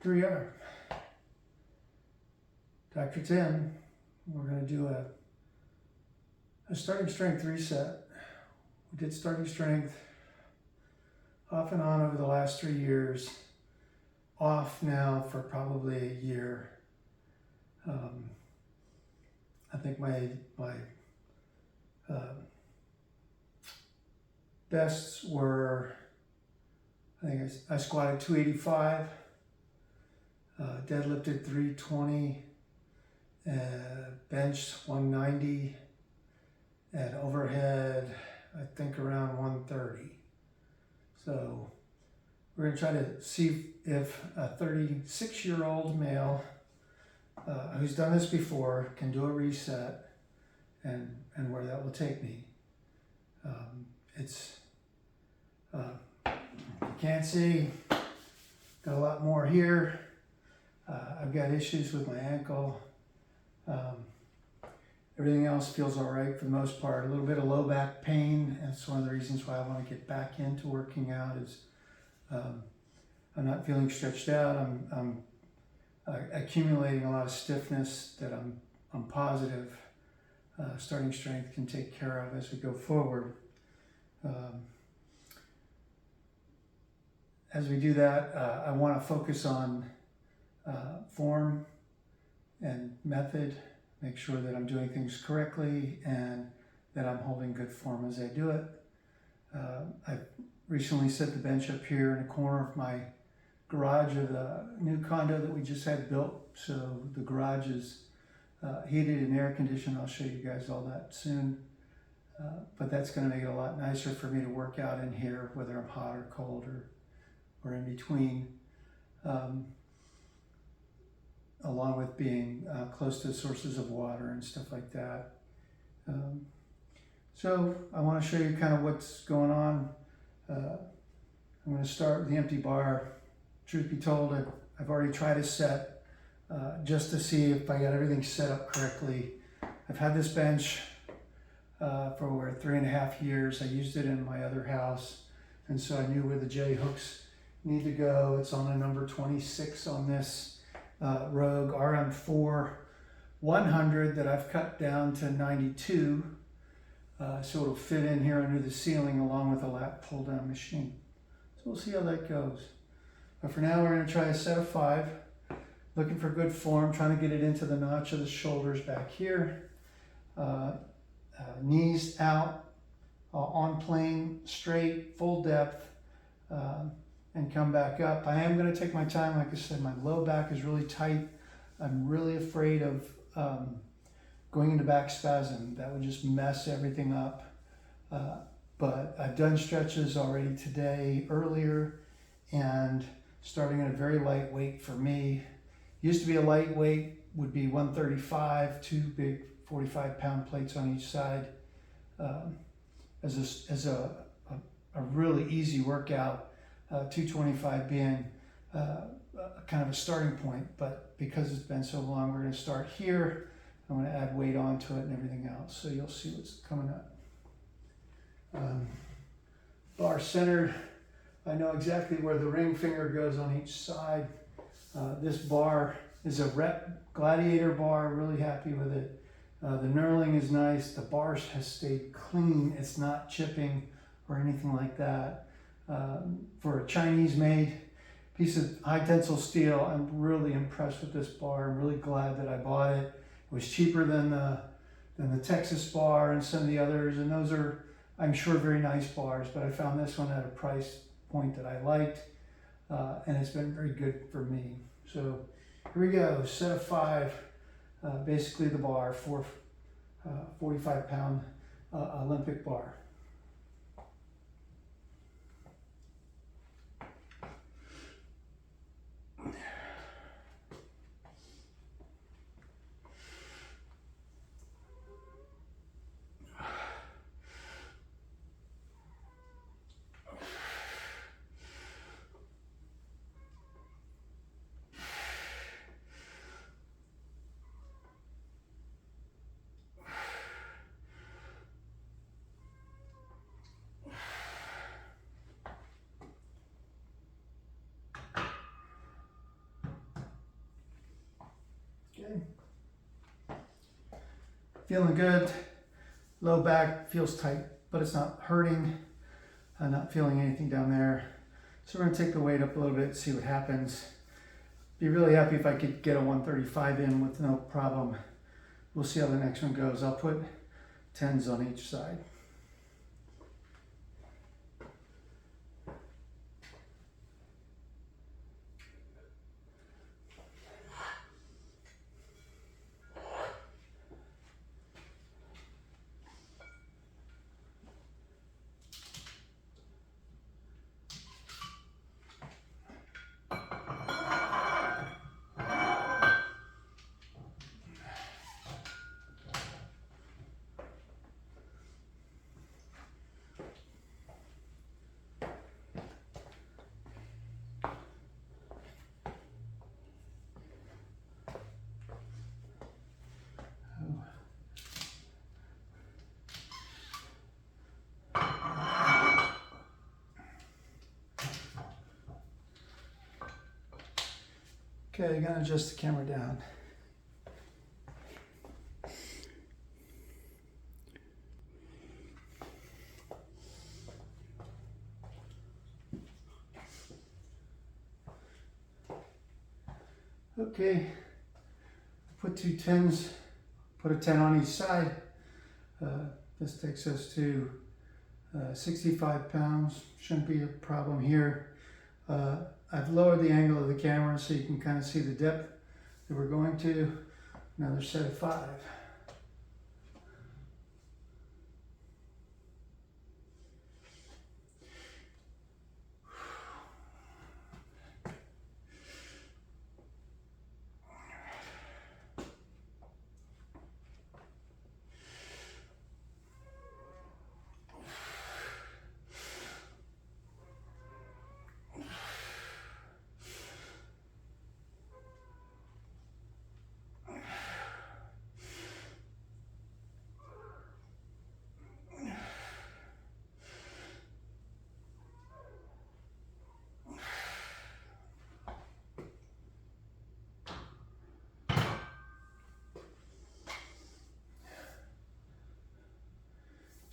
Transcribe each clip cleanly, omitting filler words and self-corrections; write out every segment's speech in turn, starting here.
3R. Dr. Tim, we're going to do a starting strength reset. We did starting strength off and on over the last 3 years, off now for probably a year. I think my bests were, I think I squatted 285, deadlifted 320, benched 190, and overhead I think around 130. So we're going to try to see if a 36-year-old male who's done this before can do a reset and where that will take me. You can't see, got a lot more here. I've got issues with my ankle. Everything else feels all right for the most part. A little bit of low back pain. That's one of the reasons why I want to get back into working out is I'm not feeling stretched out. I'm accumulating a lot of stiffness that I'm positive starting strength can take care of as we go forward. As we do that, I want to focus on form and method, make sure that I'm doing things correctly and that I'm holding good form as I do it. I recently set the bench up here in the corner of my garage of the new condo that we just had built. So the garage is heated and air conditioned. I'll show you guys all that soon. But that's going to make it a lot nicer for me to work out in here, whether I'm hot or cold or in between. Along with being close to sources of water and stuff like that. So I want to show you kind of what's going on. I'm going to start with the empty bar. Truth be told, I've already tried a set just to see if I got everything set up correctly. I've had this bench for over 3.5 years. I used it in my other house, and so I knew where the J hooks need to go. It's on a number 26 on this Rogue RM4 100 that I've cut down to 92, so it'll fit in here under the ceiling along with a lap pull down machine. So we'll see how that goes. But for now, we're going to try a set of 5. Looking for good form, trying to get it into the notch of the shoulders back here. Knees out, on plane, straight, full depth, and come back up. I am going to take my time. Like I said, my low back is really tight. I'm really afraid of going into back spasm. That would just mess everything up. But I've done stretches already today, earlier, and starting at a very lightweight for me. Used to be a lightweight, would be 135, 2 big 45-pound plates on each side. As a really easy workout, 225 being kind of a starting point, but because it's been so long, we're going to start here. I'm going to add weight onto it and everything else, so you'll see what's coming up. Bar centered. I know exactly where the ring finger goes on each side. This bar is a Rep Gladiator bar, really happy with it. The knurling is nice. The bar has stayed clean. It's not chipping or anything like that. For a Chinese made piece of high tensile steel, I'm really impressed with this bar. I'm really glad that I bought it. It was cheaper than the Texas bar and some of the others, and those are, I'm sure, very nice bars, but I found this one at a price point that I liked, and it's been very good for me. So here we go, set of 5, basically the bar, 45-pound Olympic bar. Feeling good. Low back feels tight, but it's not hurting. I'm not feeling anything down there. So we're gonna take the weight up a little bit, see what happens. Be really happy if I could get a 135 in with no problem. We'll see how the next one goes. I'll put 10s on each side. Okay, I'm gonna adjust the camera down. Okay, put 2 10s, put a 10 on each side. This takes us to 65 pounds. Shouldn't be a problem here. I've lowered the angle of the camera so you can kind of see the depth that we're going to. Another set of 5.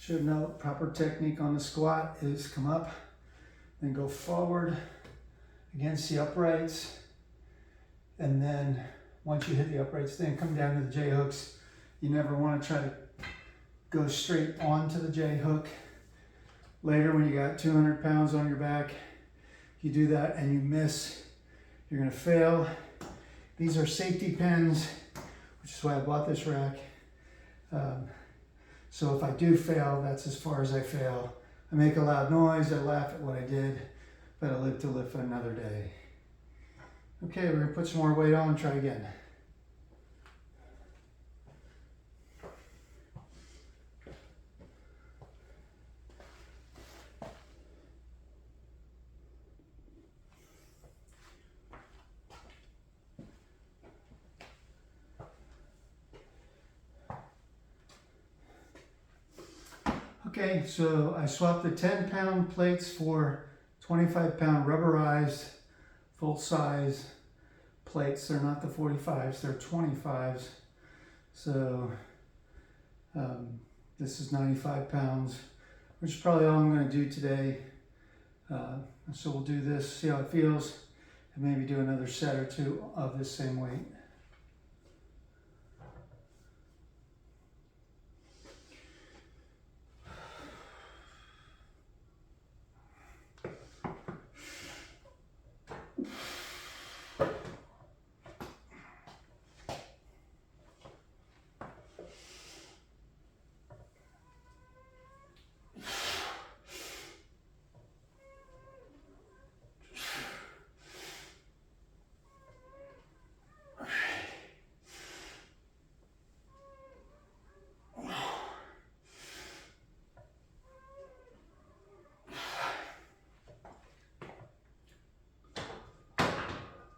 Should know proper technique on the squat is come up, then go forward against the uprights, and then once you hit the uprights, then come down to the J hooks. You never want to try to go straight onto the J hook. Later, when you got 200 pounds on your back, you do that and you miss, you're going to fail. These are safety pins, which is why I bought this rack. So if I do fail, that's as far as I fail. I make a loud noise, I laugh at what I did, but I live to live for another day. Okay, we're gonna put some more weight on and try again. Okay, so I swapped the 10-pound plates for 25-pound rubberized full-size plates. They're not the 45s, they're 25s. So this is 95 pounds, which is probably all I'm going to do today. So we'll do this, see how it feels, and maybe do another set or 2 of this same weight.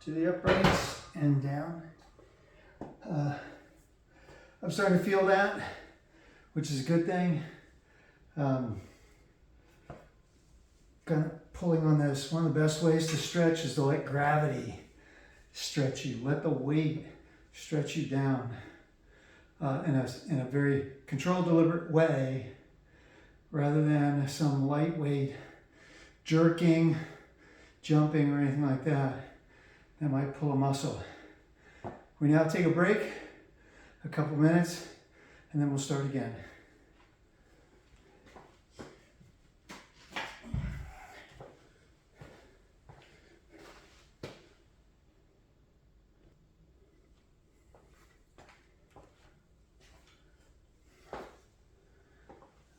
To the uprights and down. I'm starting to feel that, which is a good thing. Kind of pulling on this. One of the best ways to stretch is to let gravity stretch you. Let the weight stretch you down. in a very controlled, deliberate way, rather than some lightweight jerking, jumping, or anything like that might pull a muscle. We now take a break, a couple minutes, and then we'll start again.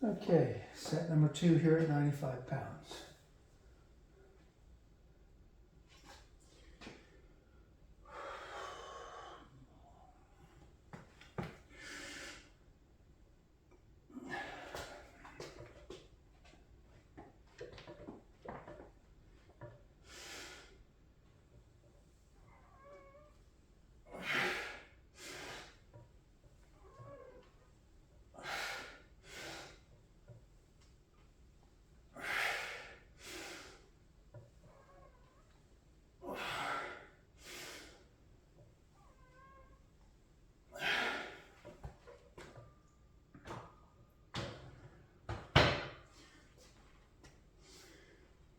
Okay, set number 2 here at 95 pounds.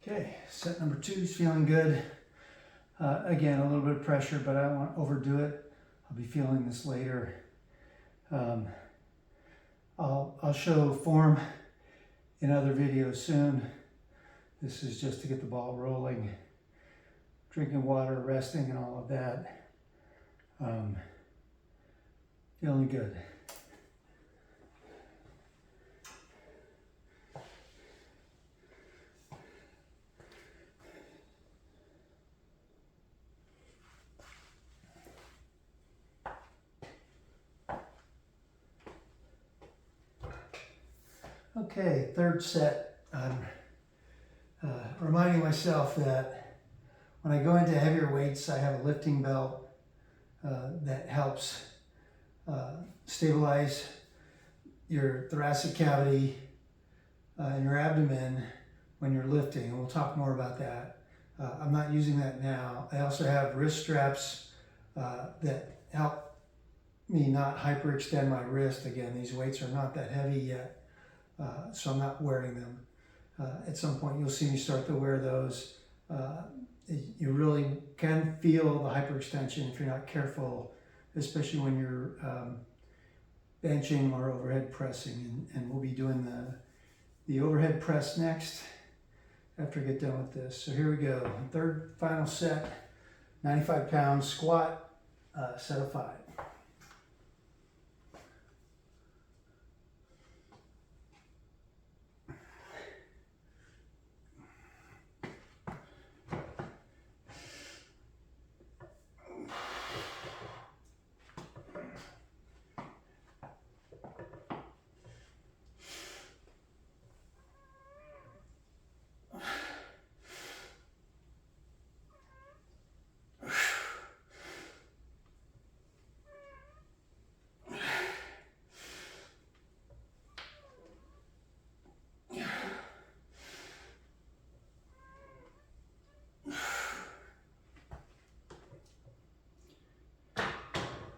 Okay, set number 2 is feeling good. Again, a little bit of pressure, but I don't want to overdo it. I'll be feeling this later. I'll show form in other videos soon. This is just to get the ball rolling, drinking water, resting, and all of that. Feeling good. Okay, third set. I'm reminding myself that when I go into heavier weights, I have a lifting belt that helps stabilize your thoracic cavity and your abdomen when you're lifting, and we'll talk more about that. I'm not using that now. I also have wrist straps that help me not hyperextend my wrist. Again, these weights are not that heavy yet. So I'm not wearing them. At some point you'll see me start to wear those. You really can feel the hyperextension if you're not careful, especially when you're benching or overhead pressing. And we'll be doing the overhead press next after I get done with this. So here we go. Third final set, 95 pounds squat, set of 5.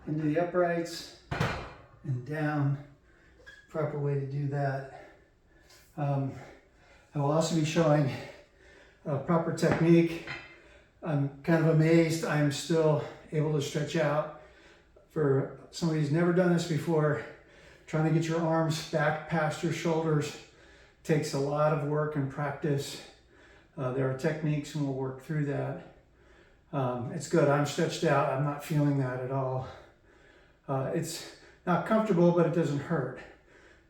Into the uprights and down. Proper way to do that. I will also be showing a proper technique. I'm kind of amazed I'm still able to stretch out. For somebody who's never done this before, trying to get your arms back past your shoulders takes a lot of work and practice. There are techniques and we'll work through that. It's good. I'm stretched out. I'm not feeling that at all. It's not comfortable, but it doesn't hurt.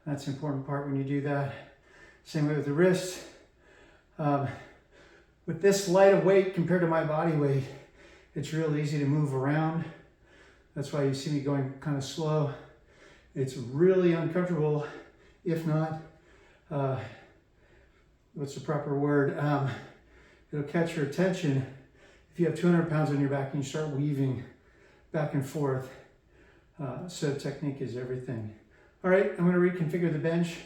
That's the important part when you do that. Same way with the wrist. With this light of weight compared to my body weight, it's real easy to move around. That's why you see me going kind of slow. It's really uncomfortable, if not, what's the proper word? It'll catch your attention if you have 200 pounds on your back and you start weaving back and forth. So technique is everything. All right, I'm going to reconfigure the bench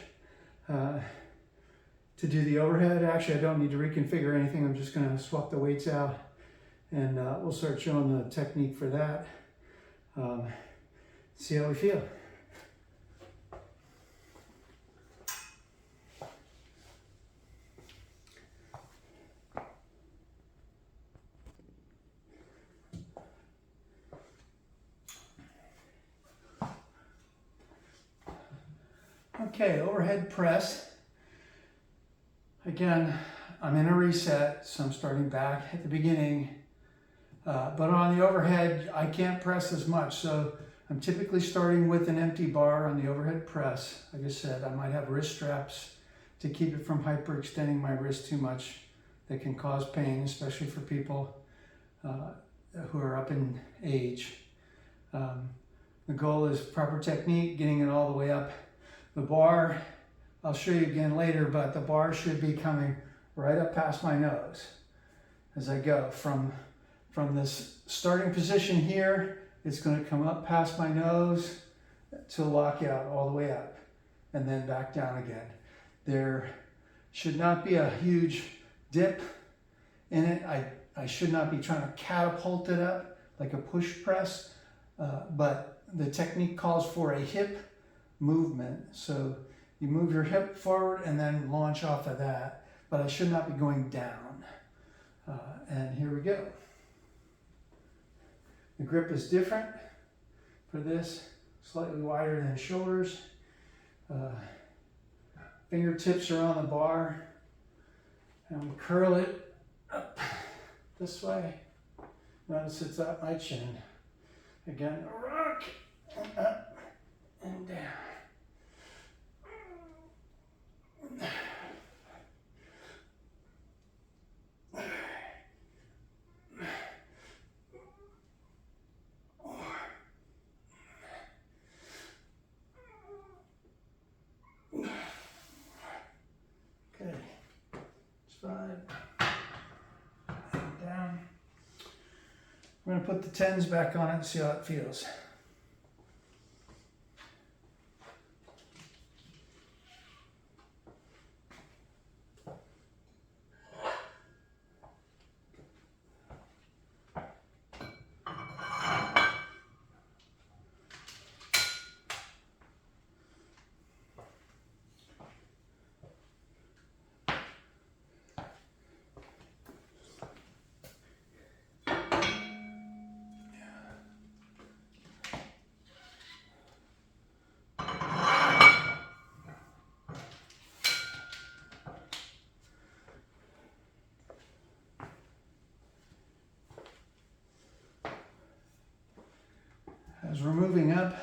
to do the overhead. Actually, I don't need to reconfigure anything. I'm just going to swap the weights out and we'll start showing the technique for that. See how we feel. Okay, overhead press. Again, I'm in a reset, so I'm starting back at the beginning. But on the overhead, I can't press as much, so I'm typically starting with an empty bar on the overhead press. Like I said, I might have wrist straps to keep it from hyperextending my wrist too much. That can cause pain, especially for people who are up in age. The goal is proper technique, getting it all the way up. The bar, I'll show you again later, but the bar should be coming right up past my nose as I go. From this starting position here, it's going to come up past my nose to lock out all the way up and then back down again. There should not be a huge dip in it. I should not be trying to catapult it up like a push press, but the technique calls for a hip movement. So you move your hip forward and then launch off of that, but I should not be going down. And here we go. The grip is different for this, slightly wider than shoulders. Fingertips are on the bar, and we curl it up this way. Notice it's up my chin. Again, rock, and up and down. Okay, it's 5, and down. We're going to put the 10s back on it and see how it feels. As we're moving up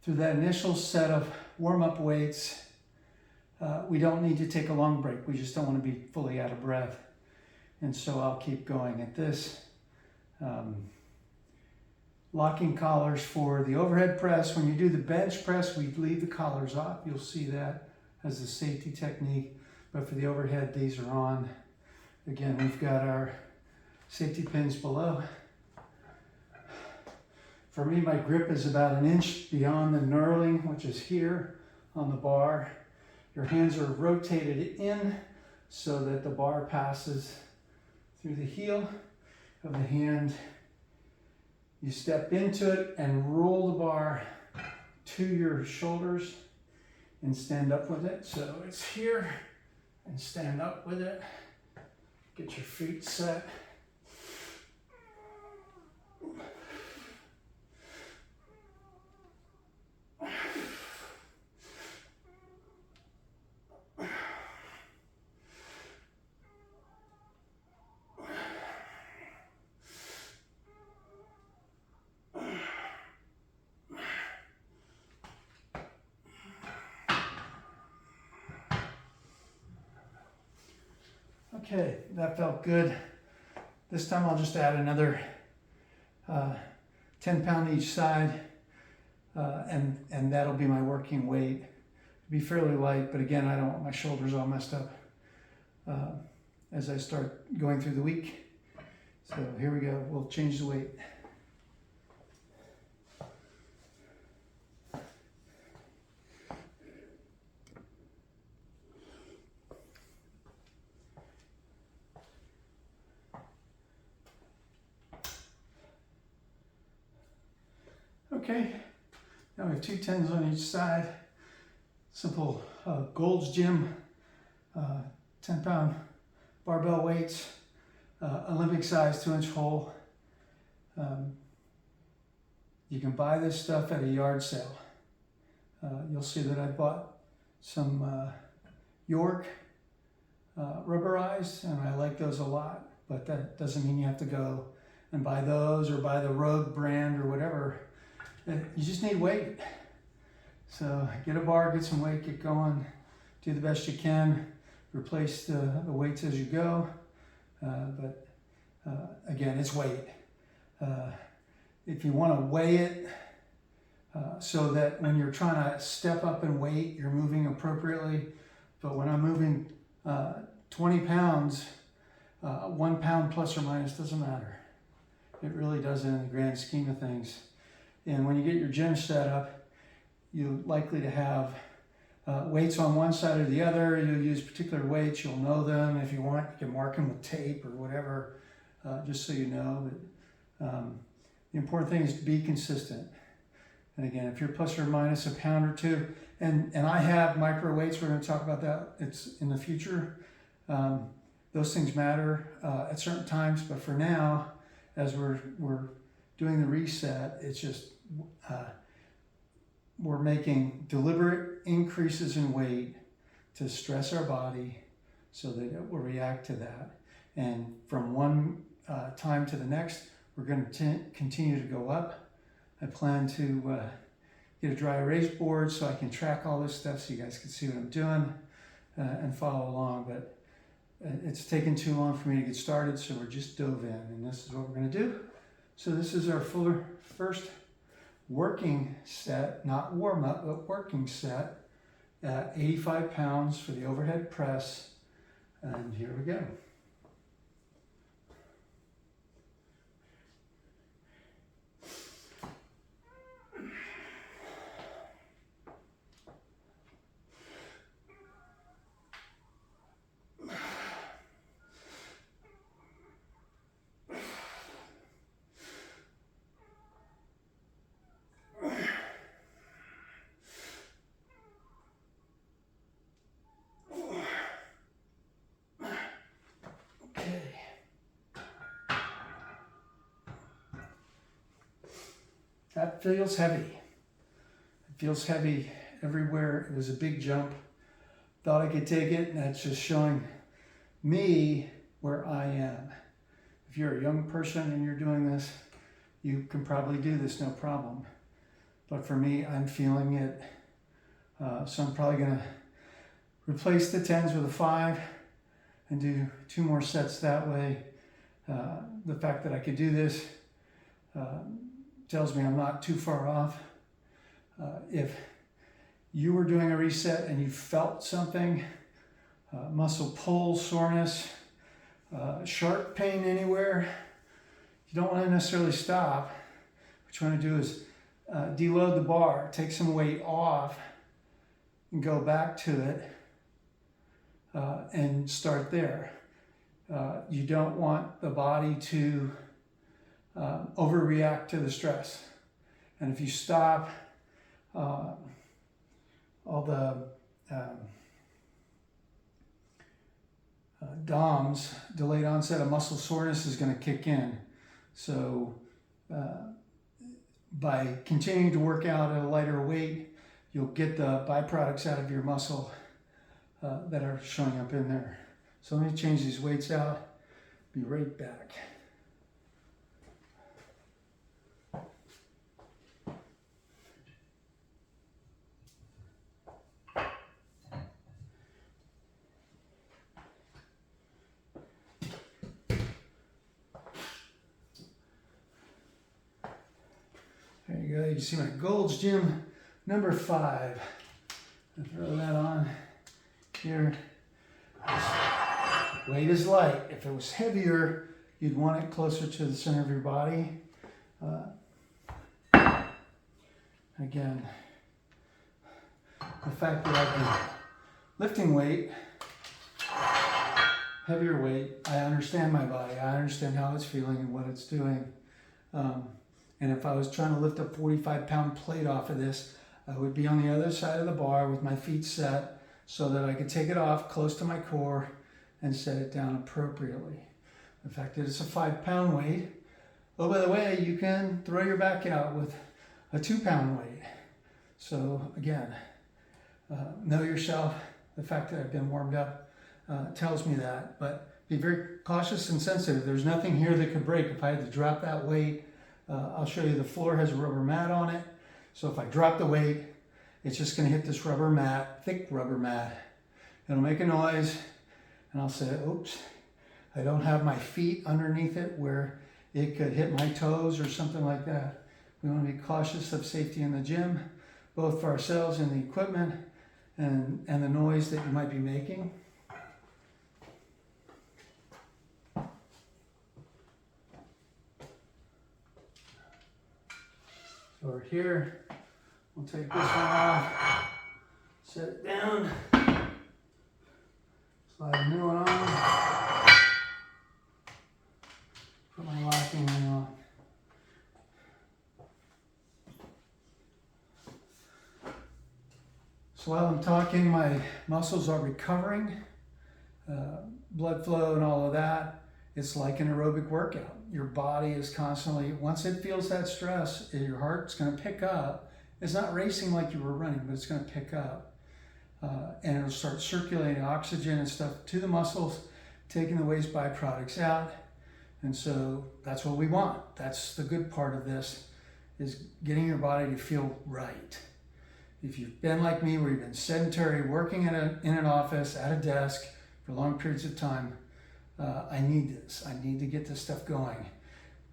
through that initial set of warm-up weights, we don't need to take a long break. We just don't want to be fully out of breath. And so I'll keep going at this. Locking collars for the overhead press. When you do the bench press, we leave the collars off. You'll see that as a safety technique. But for the overhead, these are on. Again, we've got our safety pins below. For me, my grip is about an inch beyond the knurling, which is here on the bar. Your hands are rotated in so that the bar passes through the heel of the hand. You step into it and roll the bar to your shoulders and stand up with it. So it's here and stand up with it. Get your feet set. Okay, that felt good. This time I'll just add another 10 pound each side, and that'll be my working weight. It'll be fairly light, but again, I don't want my shoulders all messed up as I start going through the week. So here we go, we'll change the weight. Okay, now we have 2 10s on each side. Simple Gold's Gym 10 pound barbell weights, Olympic size 2-inch hole. You can buy this stuff at a yard sale. You'll see that I bought some York rubberized, and I like those a lot, but that doesn't mean you have to go and buy those or buy the Rogue brand or whatever. You just need weight. So get a bar, get some weight, get going, do the best you can, replace the weights as you go, but again, it's weight. If you want to weigh it so that when you're trying to step up in weight, you're moving appropriately, but when I'm moving 20 pounds, 1 pound plus or minus doesn't matter. It really doesn't in the grand scheme of things. And when you get your gym set up, you're likely to have weights on one side or the other. You'll use particular weights, you'll know them. If you want, you can mark them with tape or whatever, just so you know. But the important thing is to be consistent. And again, if you're plus or minus a pound or two, and I have micro weights, we're going to talk about that. It's in the future. Those things matter at certain times, but for now, as we're doing the reset, it's just we're making deliberate increases in weight to stress our body so that it will react to that. And from one time to the next, we're going to continue to go up. I plan to get a dry erase board so I can track all this stuff so you guys can see what I'm doing and follow along. But it's taken too long for me to get started, so we're just dove in, and this is what we're going to do. So this is our first working set, not warm up, but working set at 85 pounds for the overhead press. And here we go. That feels heavy. It feels heavy everywhere. It was a big jump. Thought I could take it, and that's just showing me where I am. If you're a young person and you're doing this, you can probably do this no problem. But for me, I'm feeling it. So I'm probably going to replace the 10s with a 5 and do 2 more sets that way. The fact that I could do this tells me I'm not too far off. If you were doing a reset and you felt something, muscle pull, soreness, sharp pain anywhere, you don't want to necessarily stop. What you want to do is deload the bar, take some weight off, and go back to it and start there. You don't want the body to overreact to the stress. And if you stop, all the DOMS, delayed onset of muscle soreness, is going to kick in. So by continuing to work out at a lighter weight, you'll get the byproducts out of your muscle that are showing up in there. So let me change these weights out. Be right back. There you go. You can see my Gold's Gym number 5. I'll throw that on here. Weight is light. If it was heavier, you'd want it closer to the center of your body. Again, the fact that I've been lifting weight, heavier weight, I understand my body. I understand how it's feeling and what it's doing. And if I was trying to lift a 45-pound plate off of this, I would be on the other side of the bar with my feet set so that I could take it off close to my core and set it down appropriately. The fact that it's a 5-pound weight, oh, by the way, you can throw your back out with a 2-pound weight. So again, know yourself. The fact that I've been warmed up tells me that, but be very cautious and sensitive. There's nothing here that could break. If I had to drop that weight, I'll show you the floor has a rubber mat on it. So if I drop the weight, it's just gonna hit this rubber mat, thick rubber mat. It'll make a noise, and I'll say, oops, I don't have my feet underneath it where it could hit my toes or something like that. We want to be cautious of safety in the gym, both for ourselves and the equipment and the noise that you might be making. So we're here. We'll take this one off, set it down, slide a new one on, put my locking ring on. So while I'm talking, my muscles are recovering, blood flow and all of that. It's like an aerobic workout. Your body is constantly, once it feels that stress, your heart's going to pick up. It's not racing like you were running, but it's going to pick up. And it'll start circulating oxygen and stuff to the muscles, taking the waste byproducts out. And so that's what we want. That's the good part of this, is getting your body to feel right. If you've been like me, where you've been sedentary, working in an office, at a desk for long periods of time, I need this. I need to get this stuff going.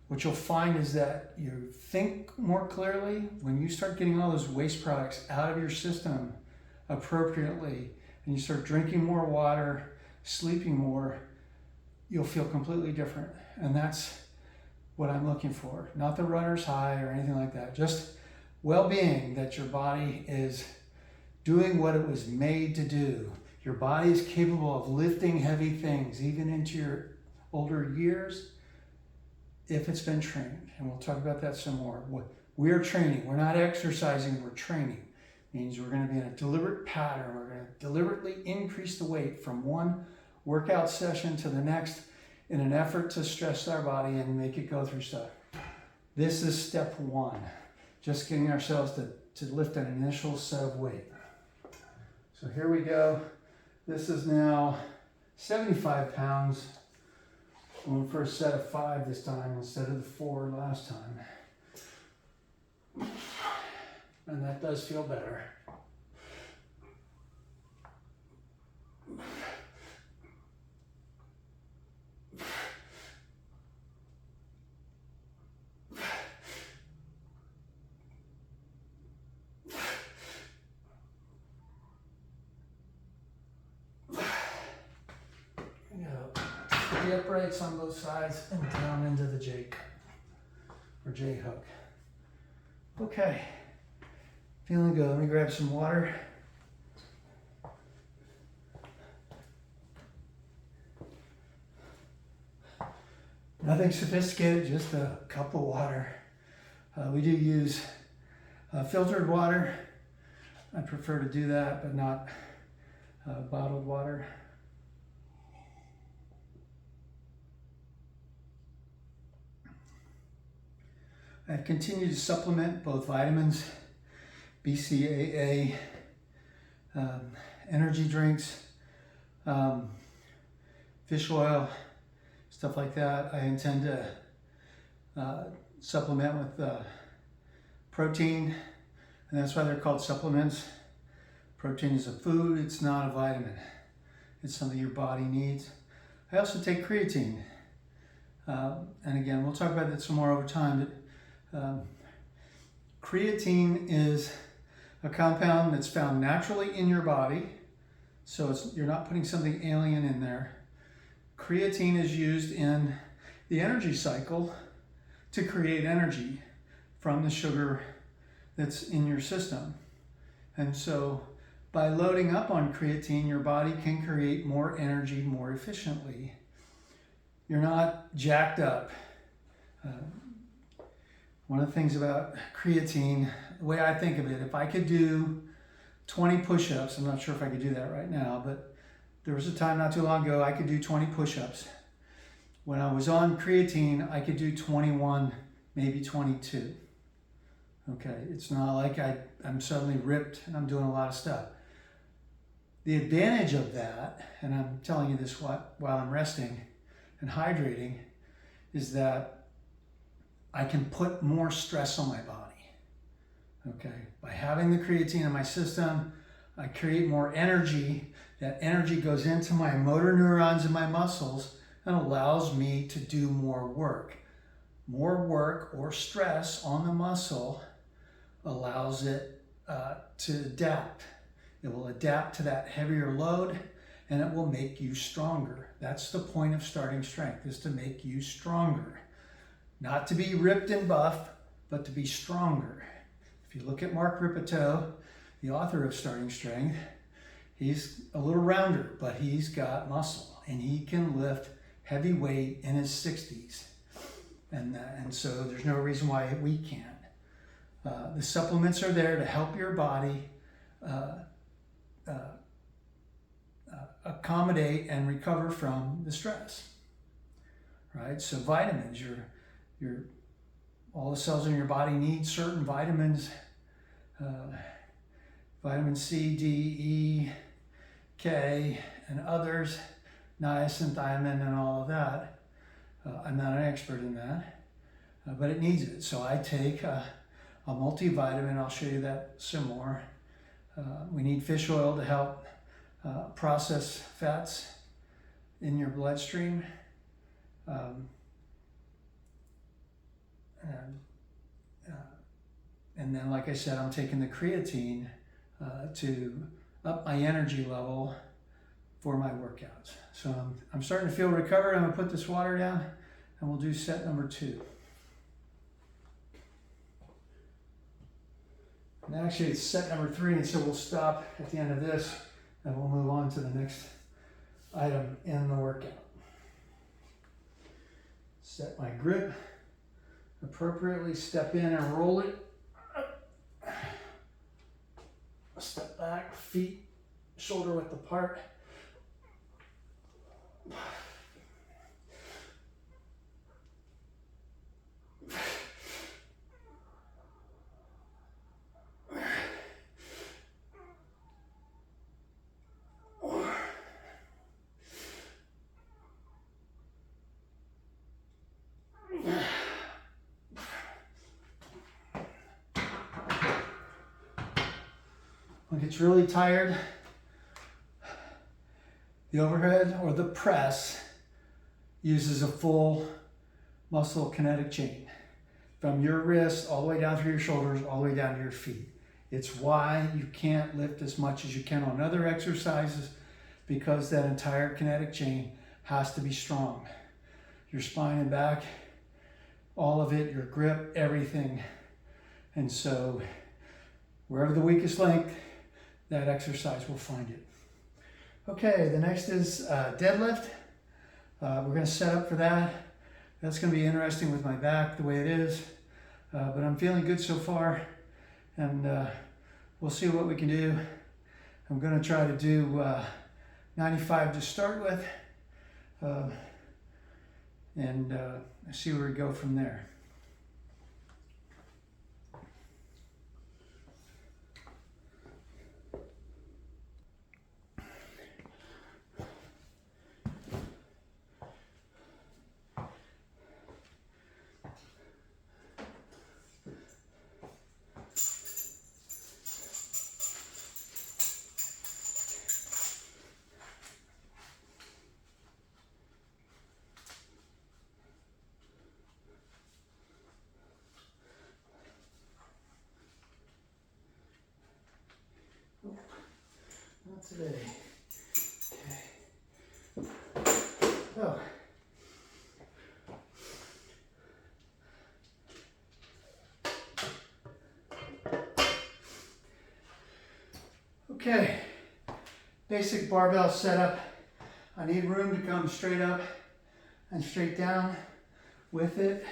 What you'll find is that you think more clearly when you start getting all those waste products out of your system appropriately, and you start drinking more water, sleeping more, you'll feel completely different. And that's what I'm looking for. Not the runner's high or anything like that. Just well-being, that your body is doing what it was made to do. Your body is capable of lifting heavy things, even into your older years, if it's been trained. And we'll talk about that some more. We're training. We're not exercising, we're training. It means we're going to be in a deliberate pattern. We're going to deliberately increase the weight from one workout session to the next in an effort to stress our body and make it go through stuff. This is step one. Just getting ourselves to lift an initial set of weight. So here we go. This is now 75 pounds. Going for a set of 5 this time instead of the 4 last time. And that does feel better. The uprights on both sides and down into the Jake or J hook. Okay, feeling good. Let me grab some water. Nothing sophisticated, just a cup of water. We do use filtered water. I prefer to do that, but not bottled water. I've continued to supplement both vitamins, BCAA, energy drinks, fish oil, stuff like that. I intend to supplement with protein, and that's why they're called supplements. Protein is a food, it's not a vitamin. It's something your body needs. I also take creatine. And again, we'll talk about that some more over time, but creatine is a compound that's found naturally in your body, so you're not putting something alien in there. Creatine is used in the energy cycle to create energy from the sugar that's in your system. And so by loading up on creatine, your body can create more energy more efficiently. You're not jacked up. One of the things about creatine, the way I think of it, if I could do 20 push-ups, I'm not sure if I could do that right now, but there was a time not too long ago I could do 20 push-ups. When I was on creatine, I could do 21, maybe 22. Okay, it's not like I'm suddenly ripped and I'm doing a lot of stuff. The advantage of that, and I'm telling you this while I'm resting and hydrating, is that I can put more stress on my body. Okay, by having the creatine in my system, I create more energy. That energy goes into my motor neurons in my muscles and allows me to do more work. More work or stress on the muscle allows it to adapt. It will adapt to that heavier load and it will make you stronger. That's the point of starting strength, is to make you stronger. Not to be ripped and buff, but to be stronger. If you look at Mark Rippetoe, the author of Starting Strength, he's a little rounder, but he's got muscle and he can lift heavy weight in his 60s. And so there's no reason why we can't. The supplements are there to help your body accommodate and recover from the stress, right? So vitamins, all the cells in your body need certain vitamins, vitamin C, D, E, K, and others, niacin, thiamine, and all of that. I'm not an expert in that, but it needs it. So I take a multivitamin. I'll show you that some more. We need fish oil to help process fats in your bloodstream. And then, like I said, I'm taking the creatine to up my energy level for my workouts. So I'm starting to feel recovered. I'm gonna put this water down and we'll do set number 2. And actually it's set number 3, and so we'll stop at the end of this and we'll move on to the next item in the workout. Set my grip appropriately, step in and roll it. Step back, feet shoulder width apart. When it gets really tired, the overhead or the press uses a full muscle kinetic chain from your wrist all the way down through your shoulders, all the way down to your feet. It's why you can't lift as much as you can on other exercises, because that entire kinetic chain has to be strong. Your spine and back, all of it, your grip, everything. And so wherever the weakest link, that exercise will find it. Okay, the next is deadlift. We're going to set up for that. That's going to be interesting with my back the way it is, but I'm feeling good so far, and we'll see what we can do. I'm going to try to do 95 to start with, and see where we go from there. Not today. Okay. Oh. Okay. Basic barbell setup. I need room to come straight up and straight down with it.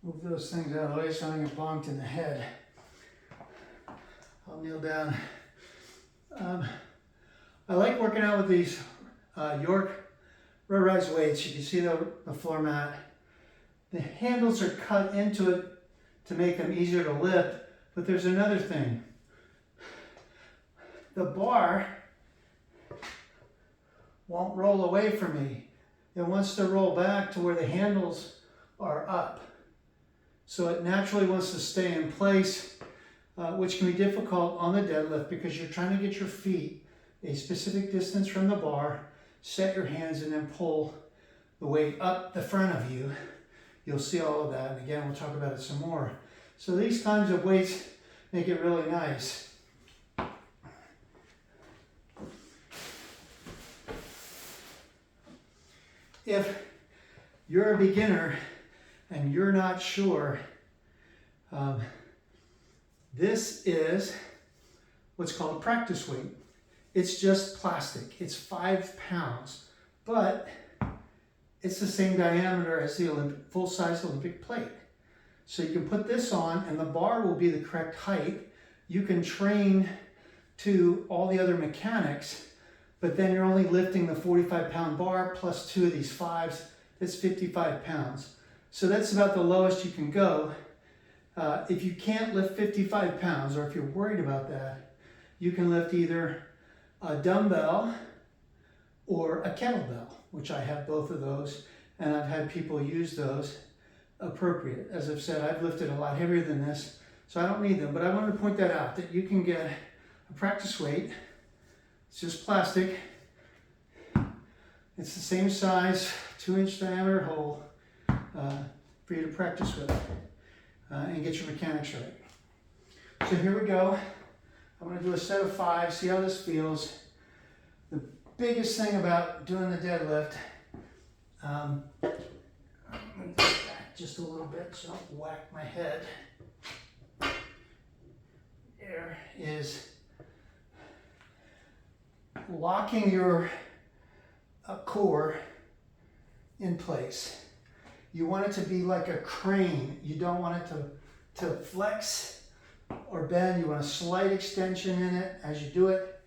Move those things out of the way so I don't get bonked in the head. I'll kneel down I like working out with these York rubberized weights. You can see the floor mat. The handles are cut into it to make them easier to lift, but there's another thing. The bar won't roll away from me. It wants to roll back to where the handles are up. So it naturally wants to stay in place, which can be difficult on the deadlift because you're trying to get your feet a specific distance from the bar, set your hands, and then pull the weight up the front of you. You'll see all of that, and again, we'll talk about it some more. So these kinds of weights make it really nice. If you're a beginner and you're not sure, this is what's called a practice weight. It's just plastic. It's 5 pounds, but it's the same diameter as the full-size Olympic plate. So you can put this on and the bar will be the correct height. You can train to all the other mechanics, but then you're only lifting the 45-pound bar plus 2 of these 5s. That's 55 pounds. So that's about the lowest you can go. If you can't lift 55 pounds, or if you're worried about that, you can lift either a dumbbell or a kettlebell, which I have both of those, and I've had people use those appropriate. As I've said, I've lifted a lot heavier than this, so I don't need them, but I wanted to point that out, that you can get a practice weight. It's just plastic. It's the same size, 2-inch diameter hole for you to practice with and get your mechanics right. So here we go. I'm going to do a set of 5, see how this feels. The biggest thing about doing the deadlift, I'm going to go back just a little bit so I don't whack my head. There is locking your core in place. You want it to be like a crane. You don't want it to flex or bend. You want a slight extension in it as you do it,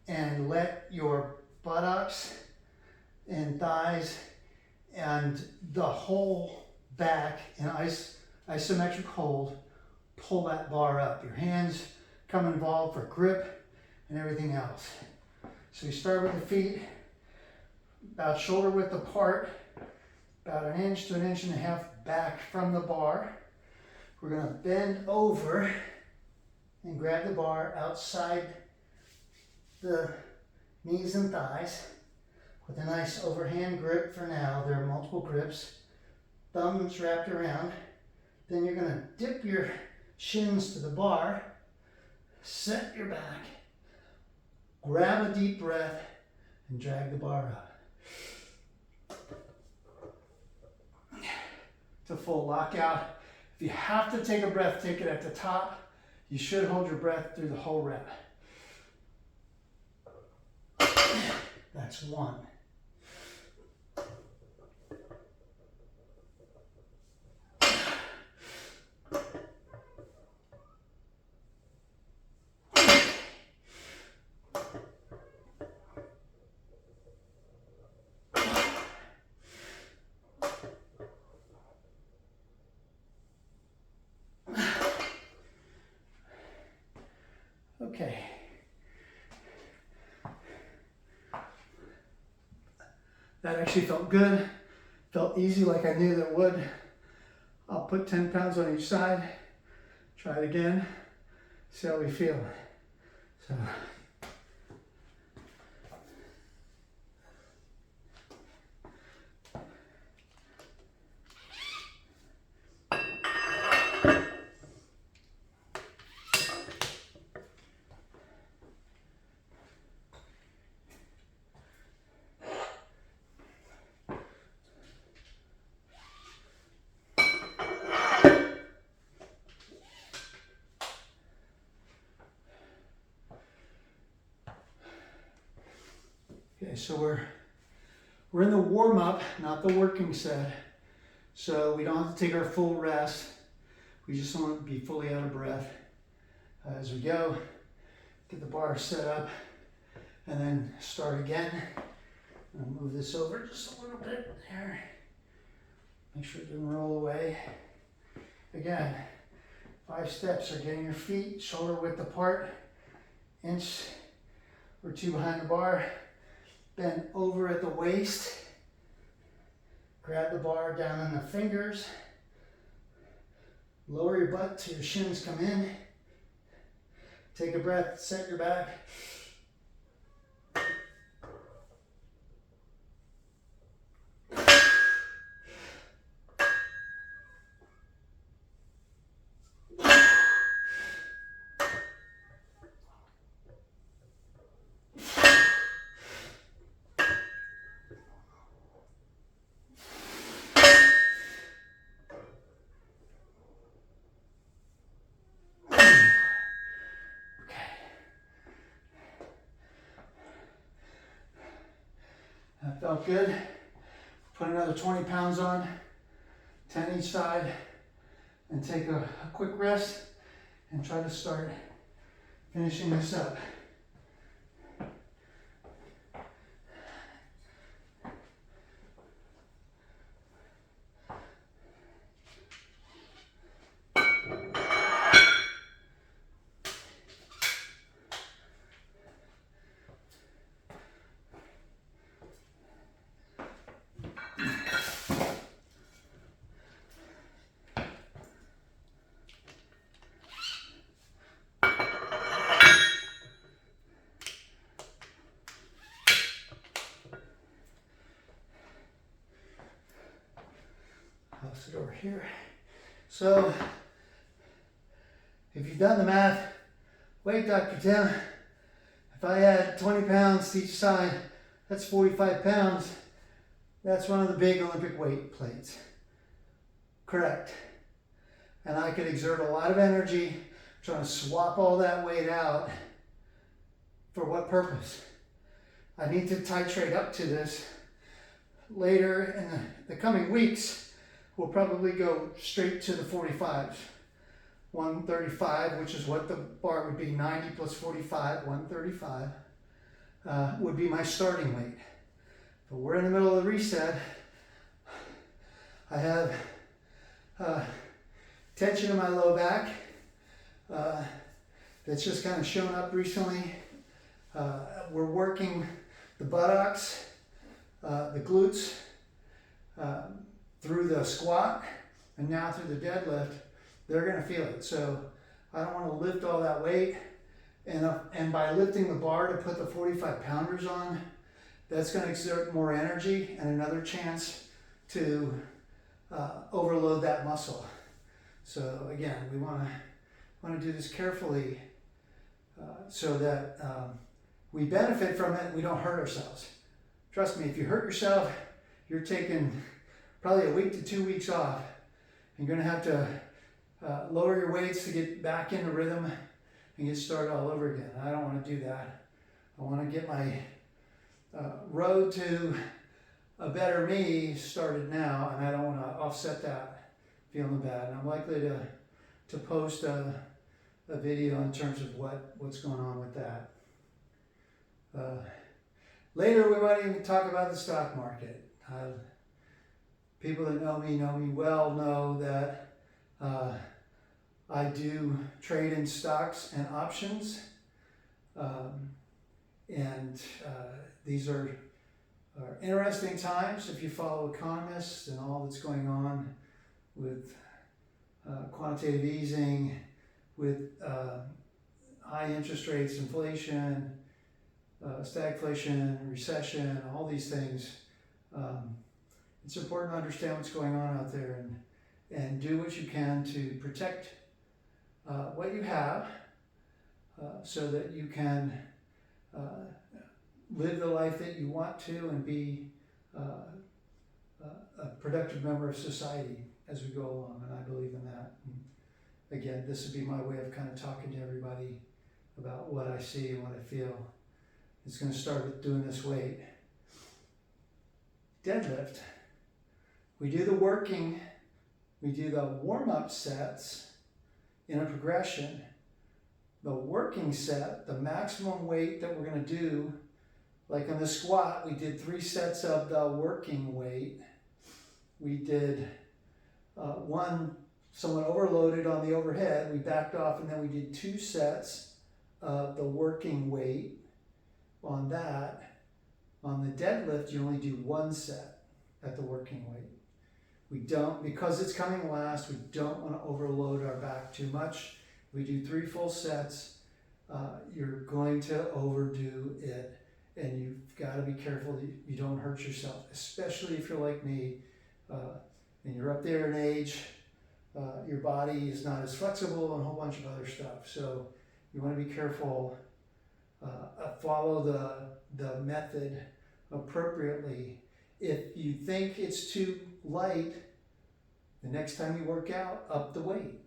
and let your buttocks and thighs and the whole back in isometric hold pull that bar up. Your hands come involved for grip and everything else. So you start with the feet about shoulder width apart, about 1 inch to 1.5 inches back from the bar. We're going to bend over and grab the bar outside the knees and thighs with a nice overhand grip for now. There are multiple grips. Thumbs wrapped around. Then you're going to dip your shins to the bar, set your back, grab a deep breath, and drag the bar up. To full lockout. If you have to take a breath, take it at the top. You should hold your breath through the whole rep. That's 1. Okay. That actually felt good. Felt easy like I knew that would. I'll put 10 pounds on each side. Try it again. See how we feel. So. Okay, so we're in the warm-up, not the working set. So we don't have to take our full rest. We just want to be fully out of breath as we go. Get the bar set up and then start again. I'll move this over just a little bit there. Make sure it doesn't roll away. Again, 5 steps are getting your feet shoulder width apart, inch or 2 behind the bar, bend over at the waist, grab the bar down in the fingers, lower your butt till your shins come in, take a breath, set your back. That felt good. Put another 20 pounds on, 10 each side, and take a quick rest and try to start finishing this up. I'll sit over here. So, if you've done the math, wait, Dr. Tim, if I add 20 pounds to each side, that's 45 pounds. That's one of the big Olympic weight plates. Correct. And I could exert a lot of energy trying to swap all that weight out. For what purpose? I need to titrate up to this. Later in the coming weeks, we'll probably go straight to the 45s. 135, which is what the bar would be, 90 plus 45, 135, would be my starting weight. But we're in the middle of the reset. I have tension in my low back that's just kind of shown up recently. We're working the buttocks, the glutes, through the squat, and now through the deadlift. They're going to feel it. So I don't want to lift all that weight. And by lifting the bar to put the 45 pounders on, that's going to exert more energy and another chance to overload that muscle. So again, we want to do this carefully so that we benefit from it. We don't hurt ourselves. Trust me, if you hurt yourself, you're taking probably a week to 2 weeks off. You're going to have to lower your weights to get back into rhythm and get started all over again. I don't want to do that. I want to get my road to a better me started now, and I don't want to offset that feeling bad. And I'm likely to post a video in terms of what's going on with that. Later, we might even talk about the stock market. People that know me well, know that I do trade in stocks and options. These are interesting times if you follow economists and all that's going on with quantitative easing, with high interest rates, inflation, stagflation, recession, all these things. It's important to understand what's going on out there and do what you can to protect what you have so that you can live the life that you want to and be a productive member of society as we go along, and I believe in that. And again, this would be my way of kind of talking to everybody about what I see and what I feel. It's going to start with doing this weight. Deadlift. We do the working, we do the warm-up sets in a progression. The working set, the maximum weight that we're going to do Like on the squat, we did 3 sets of the working weight. We did one somewhat overloaded on the overhead. We backed off, and then we did 2 sets of the working weight on that. On the deadlift, you only do 1 set at the working weight. We don't, because it's coming last, we don't want to overload our back too much. We do 3 full sets. You're going to overdo it, and you've got to be careful that you don't hurt yourself, especially if you're like me and you're up there in age. Your body is not as flexible and a whole bunch of other stuff. So you want to be careful, follow the method appropriately. If you think it's too light, the next time you work out, up the weight.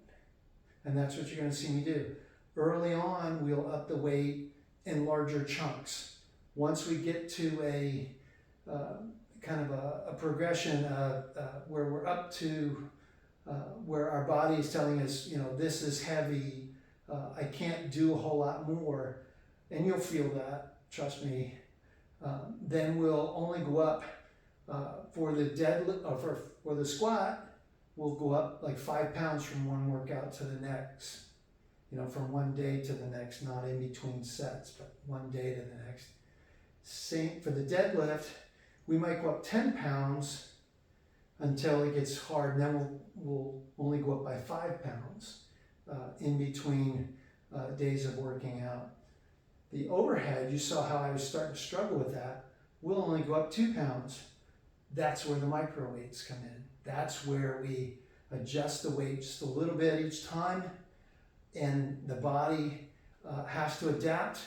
And that's what you're going to see me do. Early on, we'll up the weight in larger chunks. Once we get to a kind of a progression where we're up to where our body is telling us, this is heavy, I can't do a whole lot more, and you'll feel that, trust me, then we'll only go up for the deadlift, or for the squat, we'll go up like 5 pounds from one workout to the next. From one day to the next, not in between sets, but one day to the next. Same for the deadlift, we might go up 10 pounds until it gets hard, and then we'll only go up by 5 pounds in between days of working out. The overhead, you saw how I was starting to struggle with that. We'll only go up 2 pounds. That's where the micro weights come in. That's where we adjust the weight just a little bit each time, and the body has to adapt.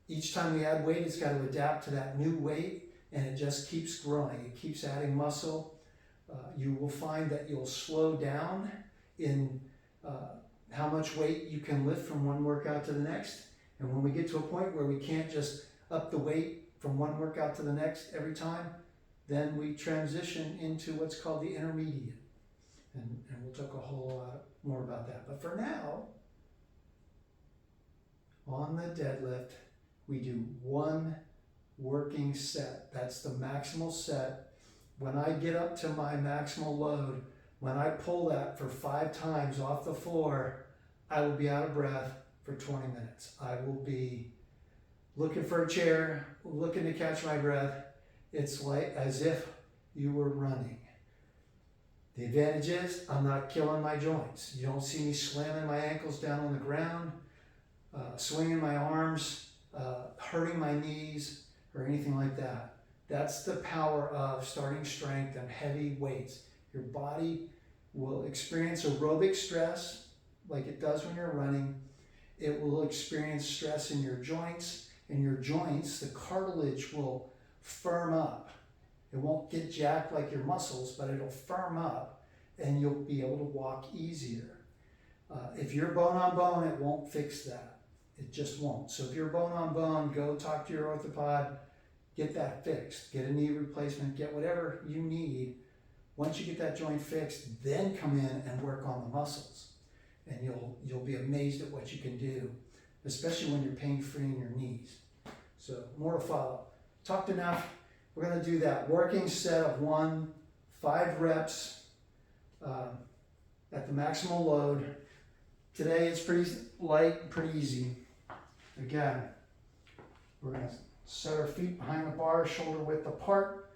Each time we add weight, it's got to adapt to that new weight, and it just keeps growing. It keeps adding muscle. You will find that you'll slow down in how much weight you can lift from one workout to the next. And when we get to a point where we can't just up the weight from one workout to the next every time, then we transition into what's called the intermediate. And we'll talk a whole lot more about that. But for now, on the deadlift, we do 1 working set. That's the maximal set. When I get up to my maximal load, when I pull that for 5 times off the floor, I will be out of breath for 20 minutes. I will be looking for a chair, looking to catch my breath. It's like as if you were running. The advantage is I'm not killing my joints. You don't see me slamming my ankles down on the ground, swinging my arms, hurting my knees, or anything like that. That's the power of starting strength and heavy weights. Your body will experience aerobic stress like it does when you're running. It will experience stress in your joints. In your joints, the cartilage will firm up. It won't get jacked like your muscles, but it'll firm up, and you'll be able to walk easier. If you're bone on bone, it won't fix that. It just won't. So if you're bone on bone, go talk to your orthopod, get that fixed, get a knee replacement, get whatever you need. Once you get that joint fixed, then come in and work on the muscles. And you'll be amazed at what you can do, especially when you're pain-free in your knees. So more to follow. Talked enough. We're going to do that working set of 5 reps at the maximal load. Today it's pretty light, pretty easy. Again, we're going to set our feet behind the bar, shoulder width apart,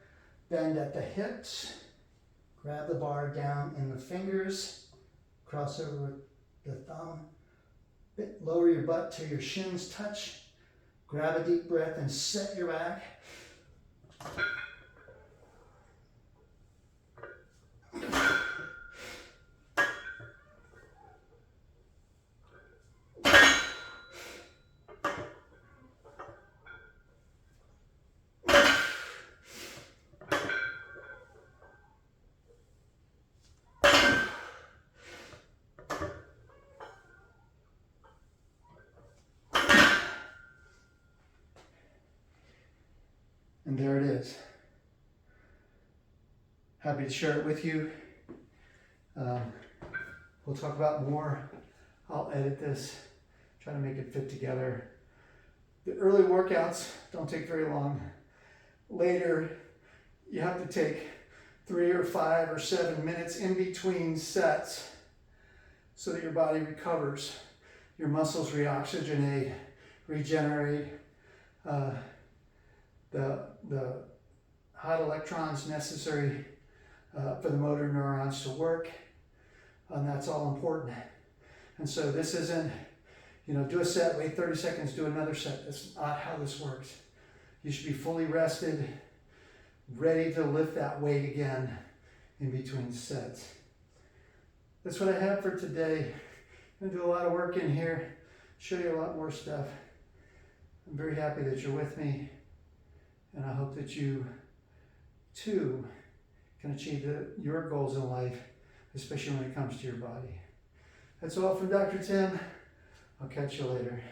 bend at the hips, grab the bar down in the fingers, cross over with the thumb, lower your butt till your shins touch, grab a deep breath and set your back. And there it is. Happy to share it with you. We'll talk about more. I'll edit this, try to make it fit together. The early workouts don't take very long. Later, you have to take 3 or 5 or 7 minutes in between sets so that your body recovers, your muscles reoxygenate, regenerate, the hot electrons necessary for the motor neurons to work, and that's all important. And so this isn't, do a set, wait 30 seconds, do another set. That's not how this works. You should be fully rested, ready to lift that weight again in between sets. That's what I have for today. I'm gonna do a lot of work in here, show you a lot more stuff. I'm very happy that you're with me, and I hope that you too can achieve your goals in life, especially when it comes to your body. That's all from Dr. Tim. I'll catch you later.